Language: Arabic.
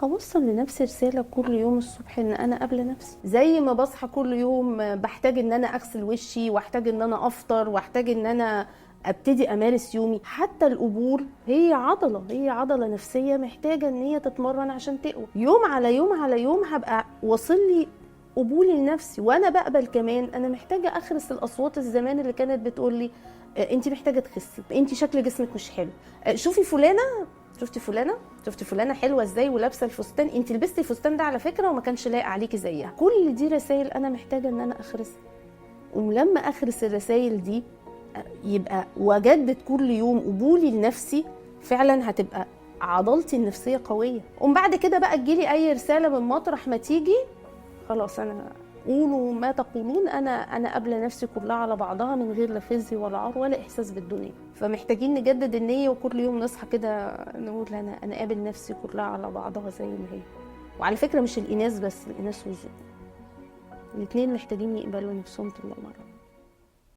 اوصل لنفسي رساله كل يوم الصبح ان انا قابله نفسي، زي ما بصحى كل يوم بحتاج ان انا اغسل وشي، واحتاج ان انا افطر، واحتاج ان انا ابتدي امارس يومي. حتى القبول هي عضله، هي عضله نفسيه محتاجه ان هي تتمرن عشان تقوى. يوم على يوم على يوم هبقى واصل لي قبولي لنفسي. وانا بقبل كمان انا محتاجه اخرس الاصوات الزمان اللي كانت بتقول لي انت محتاجه تخسي، انت شكل جسمك مش حلو، شوفي فلانه، شفتي فلانه حلوه ازاي ولابسه الفستان، انت لبستي الفستان ده على فكره وما كانش لايق عليكي زيها. كل دي رسائل انا محتاجه ان انا اخرسها. ولما اخرس الرسائل دي يبقى واجدد كل يوم قبولي لنفسي، فعلا هتبقى عضلتي النفسيه قويه. ومن بعد كده بقى تجيلي اي رساله من مطرح ما تيجي، خلاص انا قولوا ما تقولون، انا قابله نفسي كلها على بعضها من غير لا خزي ولا عار ولا احساس بالدنيا. فمحتاجين نجدد النيه، وكل يوم نصحى كده نقول انا قابل نفسي كلها على بعضها زي ما هي. وعلى فكره مش الاناث بس، الاناث والذكور الاثنين محتاجين يقبلوا نفسهم طول العمر.